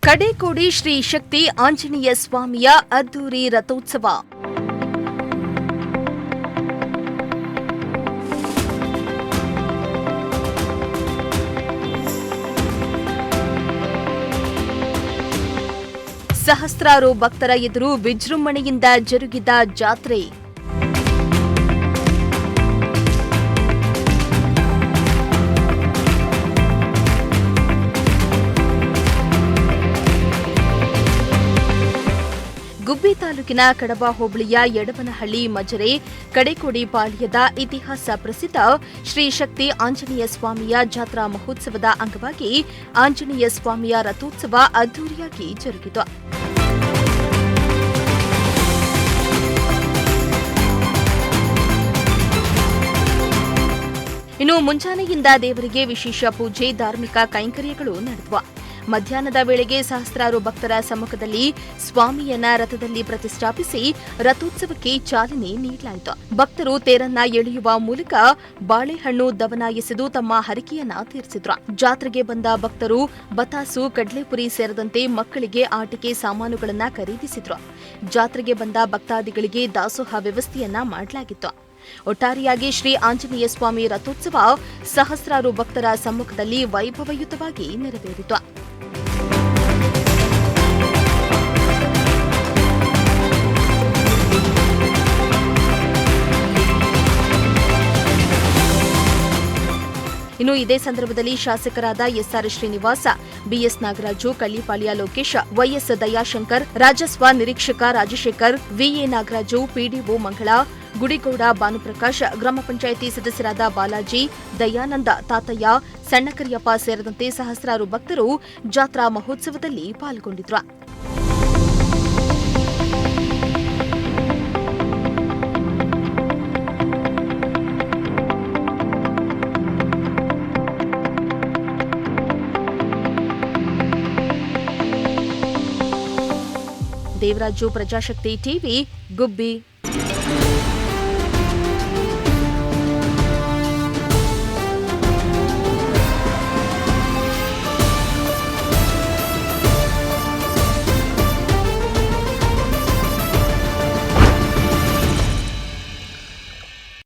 ಕಡೇಕೋಡಿ ಶ್ರೀ ಶಕ್ತಿ ಆಂಜನೇಯ ಸ್ವಾಮಿಯ ಅದ್ದೂರಿ ರಥೋತ್ಸವ. ಸಹಸ್ರಾರು ಭಕ್ತರ ಎದುರು ವಿಜೃಂಭಣೆಯಿಂದ ಜರುಗಿದ ಜಾತ್ರೆ. ಗುಬ್ಬಿ ತಾಲೂಕಿನ ಕಡಬ ಹೋಬಳಿಯ ಯಡವನಹಳ್ಳಿ ಮಜರೆ ಕಡೇಕೋಡಿ ಪಾಳ್ಯದ ಇತಿಹಾಸ ಪ್ರಸಿದ್ಧ ಶ್ರೀ ಶಕ್ತಿ ಆಂಜನೇಯ ಸ್ವಾಮಿಯ ಜಾತ್ರಾ ಮಹೋತ್ಸವದ ಅಂಗವಾಗಿ ಆಂಜನೇಯ ಸ್ವಾಮಿಯ ರಥೋತ್ಸವ ಅದ್ದೂರಿಯಾಗಿ ಜರುಗಿತು. ಇನ್ನು ಮುಂಜಾನೆಯಿಂದ ದೇವರಿಗೆ ವಿಶೇಷ ಪೂಜೆ, ಧಾರ್ಮಿಕ ಕೈಂಕರ್ಯಗಳು ನಡೆದವು. ಮಧ್ಯಾಹ್ನದ ವೇಳೆಗೆ ಸಹಸ್ರಾರು ಭಕ್ತರ ಸಮ್ಮುಖದಲ್ಲಿ ಸ್ವಾಮಿಯನ್ನ ರಥದಲ್ಲಿ ಪ್ರತಿಷ್ಠಾಪಿಸಿ ರಥೋತ್ಸವಕ್ಕೆ ಚಾಲನೆ ನೀಡಲಾಯಿತು. ಭಕ್ತರು ತೇರನ್ನ ಎಳೆಯುವ ಮೂಲಕ ಬಾಳೆಹಣ್ಣು ದವನ ಎಸೆದು ತಮ್ಮ ಹರಕೆಯನ್ನ ತೀರಿಸಿದ್ರು. ಜಾತ್ರೆಗೆ ಬಂದ ಭಕ್ತರು ಬತಾಸು, ಕಡ್ಲೆಪುರಿ ಸೇರಿದಂತೆ ಮಕ್ಕಳಿಗೆ ಆಟಿಕೆ ಸಾಮಾನುಗಳನ್ನ ಖರೀದಿಸಿದ್ರು. ಜಾತ್ರೆಗೆ ಬಂದ ಭಕ್ತಾದಿಗಳಿಗೆ ದಾಸೋಹ ವ್ಯವಸ್ಥೆಯನ್ನ ಮಾಡಲಾಗಿತ್ತು. ಒಟ್ಟಾರೆಯಾಗಿ ಶ್ರೀ ಆಂಜನೇಯ ಸ್ವಾಮಿ ರಥೋತ್ಸವ ಸಹಸ್ರಾರು ಭಕ್ತರ ಸಮ್ಮುಖದಲ್ಲಿ ವೈಭವಯುತವಾಗಿ ನೆರವೇರಿತು. ಇನ್ನು ಇದೇ ಸಂದರ್ಭದಲ್ಲಿ ಶಾಸಕರಾದ SR Srinivas, BS Nagaraju, Kallipalya Lokesh, YS Dayashankar, ರಾಜಸ್ವ ನಿರೀಕ್ಷಕ ರಾಜಶೇಖರ್, ವಿಎ ನಾಗರಾಜು, ಪಿಡಿಒ ಮಂಗಳ, ಗುಡಿಗೌಡ ಭಾನುಪ್ರಕಾಶ್, ಗ್ರಾಮ ಪಂಚಾಯಿತಿ ಸದಸ್ಯರಾದ ಬಾಲಾಜಿ, ದಯಾನಂದ, ತಾತಯ್ಯ, ಸಣ್ಣಕರಿಯಪ್ಪ ಸೇರಿದಂತೆ ಸಹಸ್ರಾರು ಭಕ್ತರು ಜಾತ್ರಾ ಮಹೋತ್ಸವದಲ್ಲಿ ಪಾಲ್ಗೊಂಡಿದ್ರು. ದೇವರಾಜು, ಪ್ರಜಾಶಕ್ತಿ ಟಿವಿ, ಗುಬ್ಬಿ.